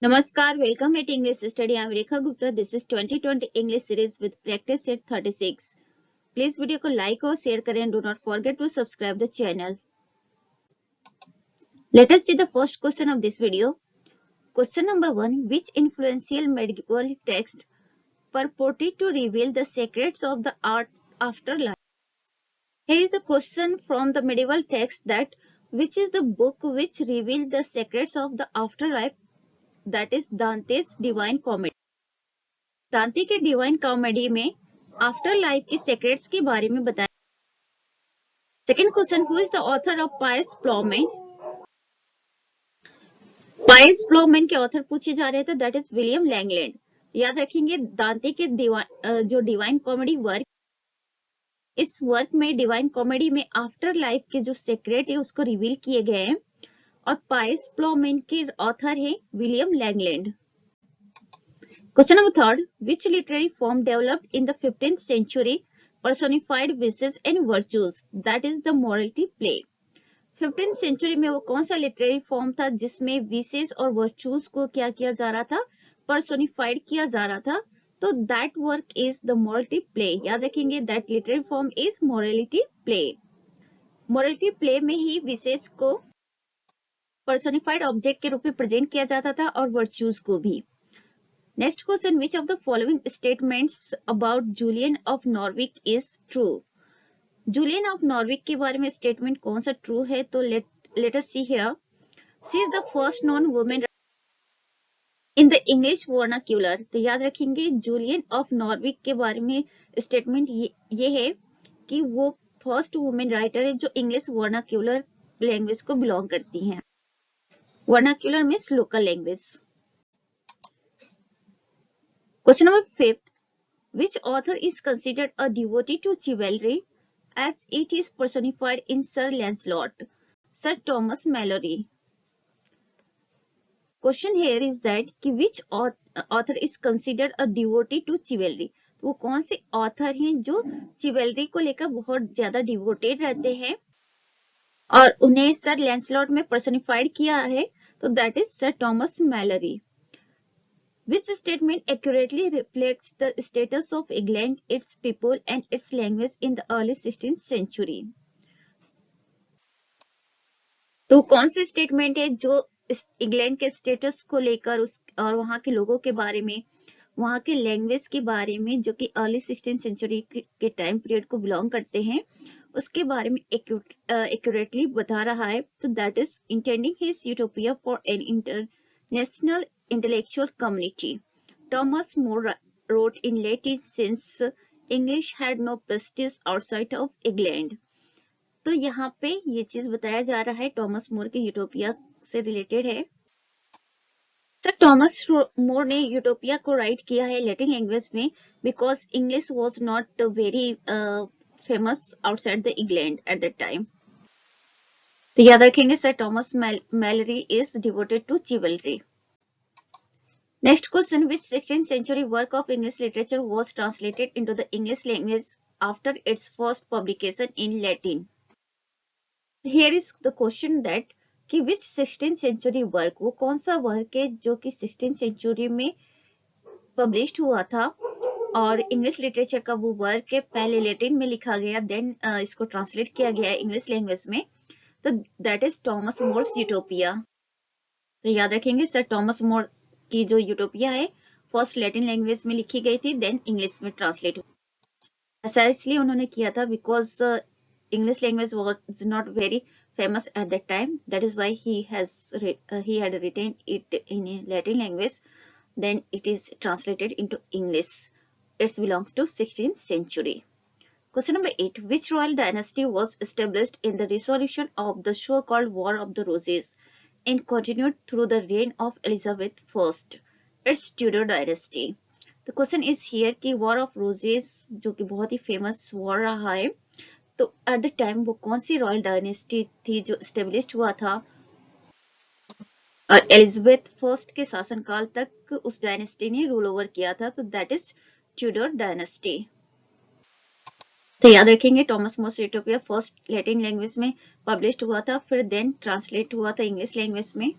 Namaskar, welcome at English Study. I am Rekha Gupta. This is 2020 English series with practice set 36. Please video को like और share करें and do not forget to subscribe the channel. Let us see the first question of this video. Question number 1. Which influential medieval text purported to reveal the secrets of the art afterlife? Here is the question from the medieval text that which is the book which revealed the secrets of the afterlife, that is Dante's Divine Comedy. Dante के divine comedy में after life के secrets के बारे में बताया। Second question, who is the author of Piers Plowman? Piers Plowman के author पूछे जा रहे थे, दैट इज विलियम लैंगलैंड। याद रखेंगे दांते के जो डिवाइन कॉमेडी वर्क, इस वर्क में डिवाइन कॉमेडी में आफ्टर लाइफ के जो सेक्रेट है उसको रिवील किए गए हैं और पायस प्लॉमेन के ऑथर है William Langland. Question number 3. Which literary form developed in the 15th century personified vices and virtues? That is the morality play. 15th century में वो कौन सा literary form था जिसमें vices और virtues को क्या किया जा रहा था? personified किया जा रहा था। तो that work is the morality play. याद रखेंगे that literary form is morality play. morality play में ही vices को personified object के रूप में present किया जाता था और virtues को भी। Next question, which of the following statements about Julian of Norwich is true? Julian of Norwich के बारे में statement कौन सा true है? तो let us see here. She is the first known woman in the English vernacular. तो याद रखेंगे Julian of Norwich के बारे में statement ये है कि वो फर्स्ट वुमेन राइटर है जो इंग्लिश वर्नाक्यूलर लैंग्वेज को बिलोंग करती हैं। Vernacular means local language. Question number 5. Which author is considered a devotee to chivalry as it is personified in Sir Lancelot? Sir Thomas Malory. Question here is that कि which author is considered a devotee to chivalry? तो वो कौन से author हैं जो chivalry को लेकर बहुत ज्यादा devoted रहते हैं और उन्हें Sir Lancelot में personified किया है? तो that is Sir Thomas Malory. Which statement accurately reflects the status of England, its people and its language in the early 16th century? तो कौन सी स्टेटमेंट है जो इंग्लैंड के स्टेटस को लेकर और वहां के लोगों के बारे में, वहां के लैंग्वेज के बारे में जो कि अर्ली 16th सेंचुरी के टाइम पीरियड को बिलोंग करते हैं, उसके बारे में एक्यूरेटली बता रहा है? तो that is intending his utopia for an international intellectual community. Thomas More wrote in Latin since English had no prestige outside of England. तो यहाँ पे ये चीज बताया जा रहा है टॉमस मोर के यूटोपिया से रिलेटेड है। सर टॉमस मोर ने यूटोपिया को राइट किया है लैटिन लैंग्वेज में because English was not very famous outside the England at that time. तो याद रखेंगे sir Thomas Malory is devoted to chivalry. Next question, which 16th century work of English literature was translated into the English language after its first publication in Latin? Here is the question that कि which 16th century work, वो कौन सा work है जो कि 16th century में published हुआ था और इंग्लिश लिटरेचर का वो वर्क है, पहले लैटिन में लिखा गया देन इसको ट्रांसलेट किया गया इंग्लिश लैंग्वेज में। तो that is Thomas More's Utopia. तो याद रखेंगे सर टॉमस मोर की जो यूटोपिया है फर्स्ट लैटिन लैंग्वेज में लिखी गई थी देन इंग्लिश में ट्रांसलेट हुई। ऐसा इसलिए उन्होंने किया था because English language was not very famous eight that time, that is why he had written it in a Latin language, then it is translated into English. It belongs to 16th century. Question number 8. Which royal dynasty was established in the resolution of the so-called War of the Roses and continued through the reign of Elizabeth I? It's Tudor dynasty. The question is here कि War of Roses जो कि बहुत ही famous war रहा है, तो at the time वो कौन सी royal dynasty थी जो स्टेब्लिश्ड हुआ था और एलिजाबेथ फर्स्ट के शासनकाल तक उस डायनेस्टी ने रूल ओवर किया था? तो दैट इज ट्यूडर डायनेस्टी। तो याद रखेंगे Thomas More's Utopia first Latin language में पब्लिश्ड हुआ था, फिर देन ट्रांसलेट हुआ था इंग्लिश लैंग्वेज में।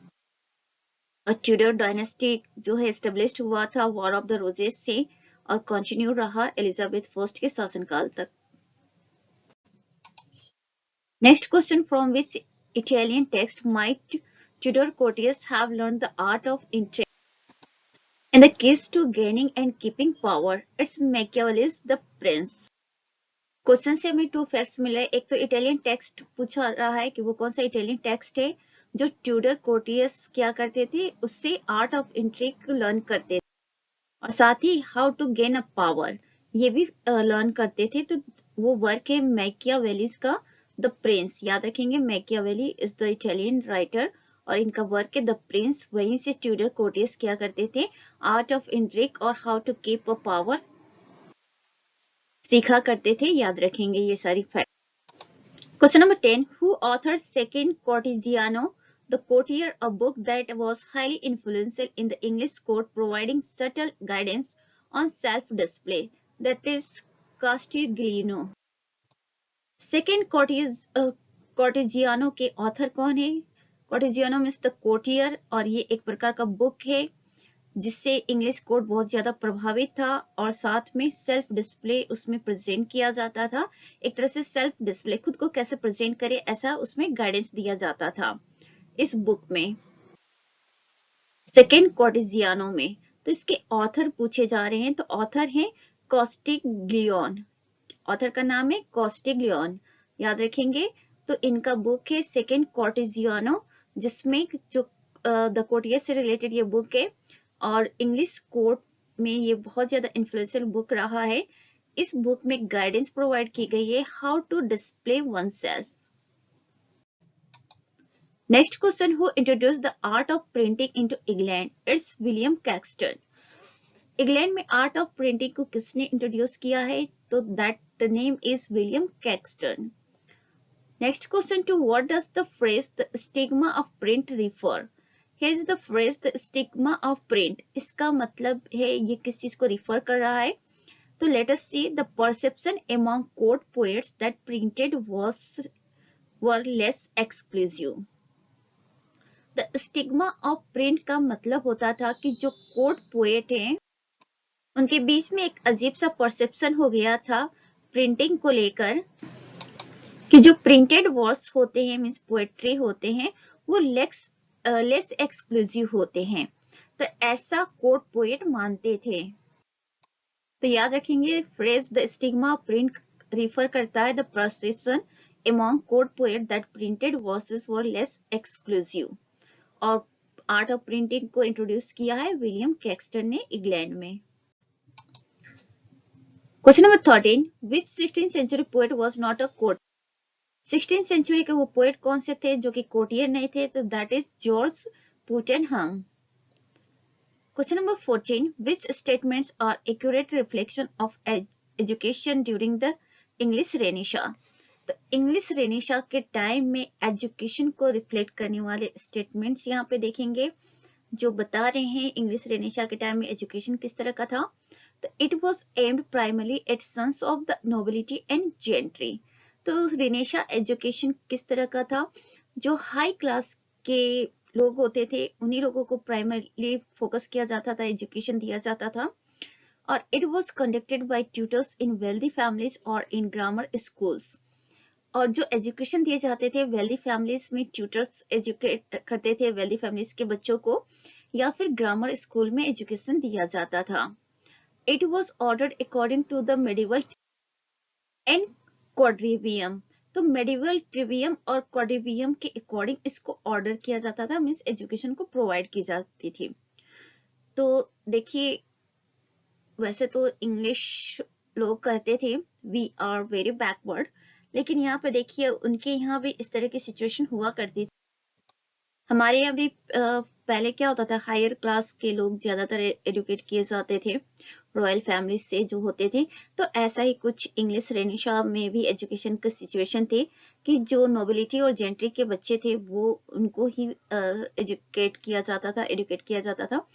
और ट्यूडर डायनेस्टी जो है एस्टेब्लिश हुआ था वॉर ऑफ द रोजेस से और कंटिन्यू रहा एलिजाबेथ फर्स्ट के शासनकाल तक। Next question, from which Italian text might Tudor courtiers have learned the art of intrigue and the keys to gaining and keeping power? It's Machiavelli's The Prince। Question से हमें to facts मिल रहे हैं। एक तो Italian text पूछा रहा है कि वो कौन सा इटालियन टेक्स्ट है जो ट्यूडर कोर्टियर्स क्या करते थे, उससे आर्ट ऑफ इंट्रिग लर्न करते थे और साथ ही how to gain a power ये भी लर्न करते थे। तो वो वर्क है मैकियावेलीज का द प्रिंस। याद रखेंगे Machiavelli is the Italian writer और इनका वर्क है द प्रिंस। वहीं से ट्यूडर कोर्टियर्स क्या करते थे, आर्ट ऑफ इंट्रिग और how to keep a power सीखा करते थे। याद रखेंगे ये सारी fact. Question number 10, who author second Cortegiano the courtier, a book that was highly influential in the English court providing subtle guidance on self display, that is Castiglione. Second Cortegiano के author कौन है? कॉर्टिजियानो means the courtier और ये एक प्रकार का book है जिससे इंग्लिश कोर्ट बहुत ज्यादा प्रभावित था और साथ में सेल्फ डिस्प्ले उसमें प्रेजेंट किया जाता था। एक तरह से सेल्फ डिस्प्ले, खुद को कैसे प्रेजेंट करे ऐसा उसमें गाइडेंस दिया जाता था इस बुक में, सेकेंड कॉर्टिजियानो में। तो इसके ऑथर पूछे जा रहे हैं, तो ऑथर है कॉस्टिग्लियोन। ऑथर का नाम है कॉस्टिग्लियोन, याद रखेंगे। तो इनका बुक है सेकेंड कॉर्टिजियानो जिसमें जो द कोर्टियर से रिलेटेड ये बुक है और इंग्लिश कोर्ट में ये बहुत ज्यादा इन्फ्लुएंशियल बुक रहा है। इस बुक में गाइडेंस प्रोवाइड की गई है how to display oneself. Next question, who introduce the art of printing into England? It's William Caxton. England में आर्ट ऑफ प्रिंटिंग को किसने इंट्रोड्यूस किया है? तो that name is William Caxton. Next question, to what does the phrase the stigma of print refer? Here is the phrase the stigma of print। इसका मतलब है ये किस चीज को रिफर कर रहा है? तो let us see the perception among court poets that printed were less exclusive। The stigma of print का मतलब होता था कि जो कोर्ट पोएट हैं उनके बीच में एक अजीब सा परसेप्शन हो गया था प्रिंटिंग को लेकर कि जो प्रिंटेड वर्ड्स होते हैं मीन्स पोएट्री होते हैं वो लेस एक्सक्लूसिव होते हैं। तो ऐसा कोर्ट पोएट मानते थे। तो याद रखेंगे phrase the stigma print refer करता है the perception among court poet that printed verses were less exclusive और आर्ट ऑफ प्रिंटिंग को इंट्रोड्यूस किया है विलियम कैक्सटन ने इंग्लैंड में। Question number 13, which 16th century poet was not a court? 16th century के वो पोएट कौन से थे जो कि कोर्टियर नहीं थे? तो that is George Puttenham. Question number 14, which statements are accurate reflection of education during the English Renaissance? तो इंग्लिश रेनेसा के टाइम में एजुकेशन को रिफ्लेक्ट करने वाले स्टेटमेंट्स यहाँ पे देखेंगे जो बता रहे हैं इंग्लिश रेनेसा के टाइम में एजुकेशन किस तरह का था। तो it was aimed primarily at sons of the nobility and gentry. तो रेनेसा एजुकेशन किस तरह का था? जो हाई क्लास के लोग होते थे उन्हीं लोगों को प्राइमरली फोकस किया जाता था, एजुकेशन दिया जाता था। और it was conducted by tutors in wealthy families और इन ग्रामर स्कूल्स। और जो एजुकेशन दिए जाते थे वेल्दी फैमिलीज में ट्यूटर्स एजुकेट करते थे वेल्दी फैमिलीज के बच्चों को या फिर ग्रामर स्कूल में एजुकेशन दिया जाता था। It was ordered according to the medieval and quadrivium. तो मेडिवल ट्रिवियम और क्वाड्रिवियम के अकॉर्डिंग इसको ऑर्डर किया जाता था, मीन्स एजुकेशन को प्रोवाइड की जाती थी। तो देखिए वैसे तो इंग्लिश लोग कहते थे वी आर वेरी बैकवर्ड, लेकिन यहाँ पे देखिए उनके यहाँ भी इस तरह की सिचुएशन हुआ करती थी। हमारे यहाँ भी पहले क्या होता था हायर क्लास के लोग ज्यादातर एडुकेट किए जाते थे रॉयल फैमिली से जो होते थे। तो ऐसा ही कुछ इंग्लिश रेनेसा में भी एजुकेशन की सिचुएशन थी कि जो नोबिलिटी और जेंट्री के बच्चे थे वो उनको ही एजुकेट किया जाता था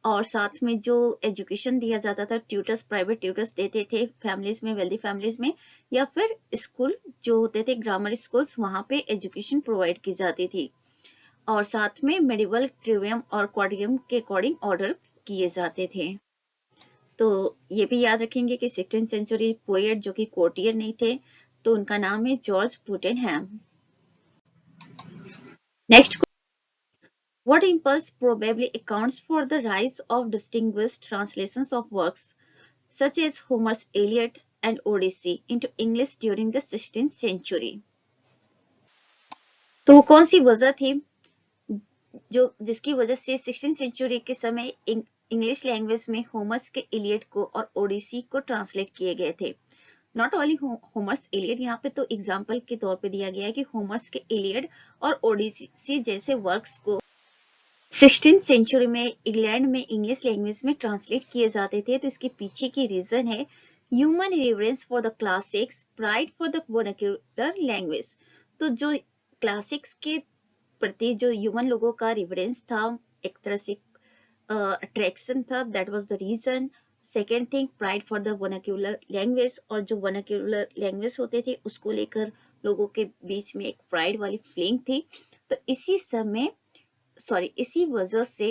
और साथ में जो एजुकेशन दिया जाता था ट्यूटर्स, प्राइवेट ट्यूटर्स देते थे फैमिलीज में, वेल्दी फैमिलीज में या फिर स्कूल जो होते थे ग्रामर स्कूल्स, वहां पे एजुकेशन प्रोवाइड की जाती थी। और साथ में मेडिवल ट्रिवियम और क्वाड्रियम के अकॉर्डिंग ऑर्डर किए जाते थे। तो ये भी याद रखेंगे कि 16th सेंचुरी पोएट जो कि कोर्टियर नहीं थे, तो उनका नाम है George Puttenham. Next, what impulse probably accounts for the rise of distinguished translations of works such as Homer's Iliad and Odyssey into English during the 16th century? तो कौन सी वजह थी जो जिसकी वजह से 16th सेंचुरी के समय इंग्लिश लैंग्वेज में होमर्स के इलियड को और ओडिसी को ट्रांसलेट किए गए थे? नॉट ओनली होमर्स इलियड, यहाँ पे तो एग्जाम्पल के तौर पे दिया गया है कि होमर्स के इलियड और ओडिसी जैसे वर्क्स को 16th सेंचुरी में इंग्लैंड में इंग्लिश लैंग्वेज में ट्रांसलेट किए जाते थे। तो इसके पीछे की रीजन है human reverence for the classics, pride for the vernacular language. तो जो क्लासिक्स के प्रति जो ह्यूमन लोगों का रिवरेंस था, एक तरह से अट्रैक्शन था, that was the reason. Second thing, pride for the vernacular language, और जो वर्नाक्यूलर लैंग्वेज होते थे उसको लेकर लोगों के बीच में एक प्राइड वाली फीलिंग थी। तो इसी वजह से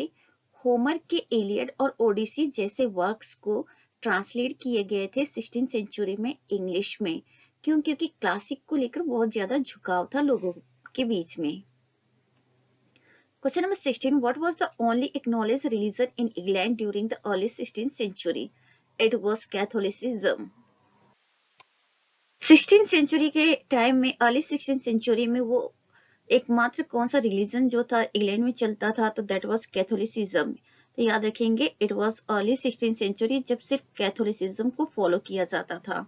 होमर के इलियड और ओडिसी जैसे वर्क्स को ट्रांसलेट किए गए थे 16th सेंचुरी में इंग्लिश में। क्यों? क्योंकि क्लासिक को लेकर बहुत ज्यादा झुकाव था लोगों के बीच में। Question number 16. What was the only acknowledged religion in England during the early 16th century? It was Catholicism. 16th century के टाइम में, अर्ली 16th सेंचुरी में वो एकमात्र कौन सा रिलीजन जो था इंग्लैंड में चलता था, तो दैट वाज कैथोलिसिज्म। तो याद रखेंगे it was early 16th century जब सिर्फ कैथोलिसिज्म को फॉलो किया जाता था।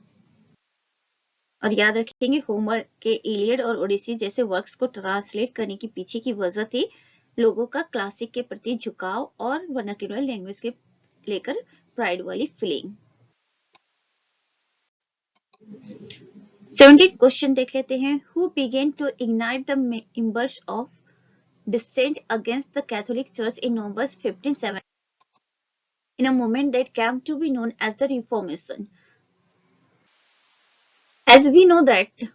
और याद रखेंगे होमर के इलियड और ओडिसी जैसे वर्क्स को ट्रांसलेट करने की पीछे की वजह थी लोगों का क्लासिक के प्रति झुकाव और वर्नाक्यूलर लैंग्वेज के लेकर प्राइड वाली फीलिंग। 17 क्वेश्चन देख लेते हैं। Who began to ignite the embers of dissent against the Catholic Church in November 1570 in a movement that came to be known as the Reformation? As we know that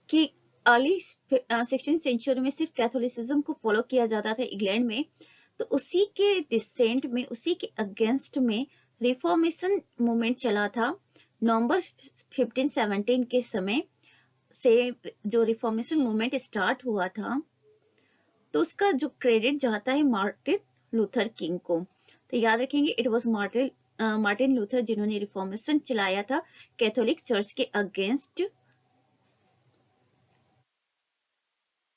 कि early 16th century में सिर्फ Catholicism को follow किया जाता था England में, तो उसी के डिसेंट में, उसी के अगेंस्ट में रिफॉर्मेशन मूवमेंट चला था। नवंबर 1517 के समय से जो रिफॉर्मेशन मूवमेंट स्टार्ट हुआ था, तो उसका जो क्रेडिट जाता है मार्टिन लूथर किंग को। तो याद रखेंगे इट वाज मार्टिन लूथर जिन्होंने रिफॉर्मेशन चलाया था कैथोलिक चर्च के against.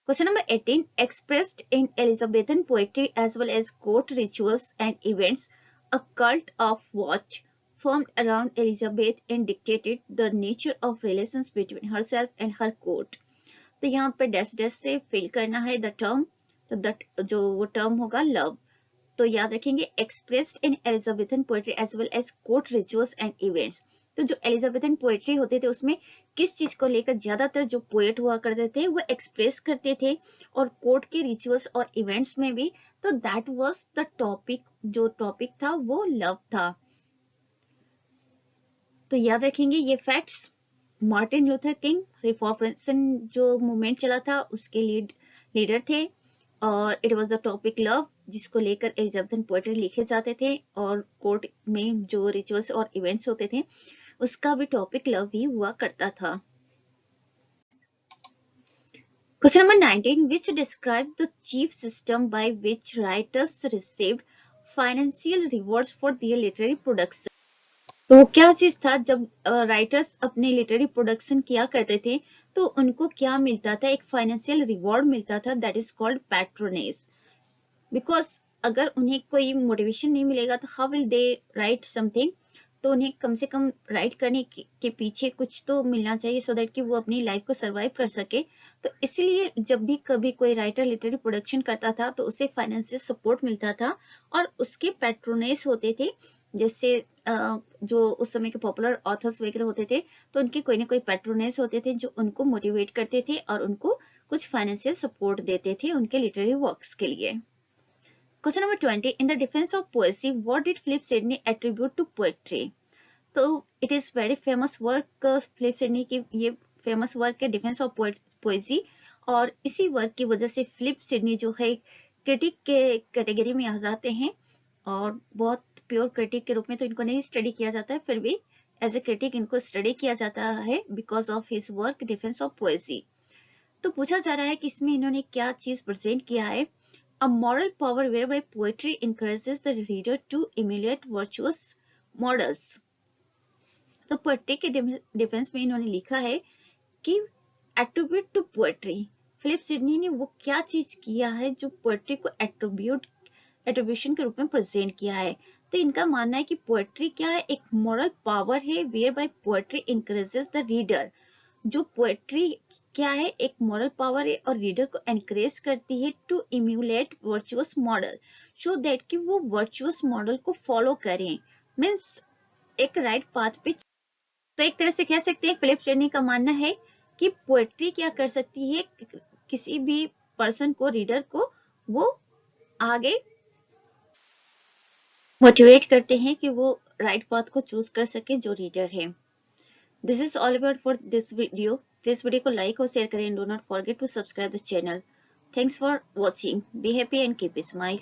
Question number 18. Expressed in Elizabethan poetry as well as court rituals and events, a cult of watch formed around Elizabeth and dictated the nature of relations between herself and her court. तो यहाँ पे dash dash से fill करना है the term, तो that जो वो term होगा लव। तो याद रखेंगे expressed in Elizabethan poetry as well as court rituals and events. तो जो एलिजाबेथन पोएट्री होते थे उसमें किस चीज को लेकर ज्यादातर जो पोएट हुआ करते थे वो एक्सप्रेस करते थे, और कोर्ट के रिचुअल्स और इवेंट्स में भी। तो दैट वाज द टॉपिक, जो टॉपिक था वो लव था। तो याद रखेंगे ये facts. Martin Luther king reformation जो मूवमेंट चला था उसके लीडर थे, और it was the topic love, जिसको लेकर एलिजाबेथन पोएट्री लिखे जाते थे, और कोर्ट में जो रिचुअल्स और इवेंट्स होते थे उसका भी टॉपिक लव ही हुआ करता था। Question number 19. Which describes the chief system by which writers received financial rewards for their literary production? तो वो क्या चीज था जब राइटर्स अपने लिटरेरी प्रोडक्शन किया करते थे तो उनको क्या मिलता था? एक फाइनेंशियल रिवॉर्ड मिलता था, that is called patronage. Because अगर उन्हें कोई मोटिवेशन नहीं मिलेगा तो how will they right something? तो उन्हें कम से कम राइट करने के पीछे कुछ तो मिलना चाहिए सो दैट कि वो अपनी लाइफ को सरवाइव कर सके। तो इसलिए जब भी कभी कोई राइटर लिटरेरी प्रोडक्शन करता था तो उसे फाइनेंशियल सपोर्ट मिलता था, और उसके पैट्रोनेज होते थे। जैसे जो उस समय के पॉपुलर ऑथर्स वगैरह होते थे तो उनके कोई ना कोई पैट्रोनेज होते थे जो उनको मोटिवेट करते थे और उनको कुछ फाइनेंशियल सपोर्ट देते थे उनके लिटरेरी वर्क्स के लिए। Question number 20. In the defense of poesy, what did Philip Sidney attribute to poetry? तो it is very famous work, Philip Sidney की ये famous work है डिफेंस ऑफ पोएजी, और इसी वर्क की वजह से फिलिप सिडनी जो है क्रिटिक के कैटेगरी में आ जाते हैं, और बहुत प्योर क्रिटिक के रूप में तो इनको नहीं स्टडी किया जाता है, फिर भी एज ए क्रिटिक इनको स्टडी किया जाता है because of his work defence of Poaceae. तो पूछा जा रहा है कि इसमें इन्होंने क्या चीज प्रेजेंट किया है। A moral power where by poetry encourages the reader to emulate virtuous models. तो पोएट्री के डिफेंस में इन्होंने लिखा है कि attribute to poetry, Philip Sidney ने वो क्या चीज किया है जो पोएट्री को एट्रीब्यूशन के रूप में प्रेजेंट किया है। तो इनका मानना है कि पोएट्री क्या है, एक मॉरल पावर है where by poetry encourages the reader. जो पोएट्री क्या है, एक मॉरल पावर है और रीडर को एनकरेज करती है to emulate virtuous model, so that कि वो वर्चुअस मॉडल को फॉलो करें, मीन्स एक राइट पाथ पे। तो एक तरह से कह सकते हैं फिलिप सिडनी का मानना है कि पोएट्री क्या कर सकती है, किसी भी पर्सन को, रीडर को वो आगे मोटिवेट करते हैं कि वो राइट पाथ को चूज कर सके जो रीडर है। This is all about for this video. Please video को लाइक और शेयर करें, do not forget to subscribe this channel. Thanks for watching, be happy and keep smile.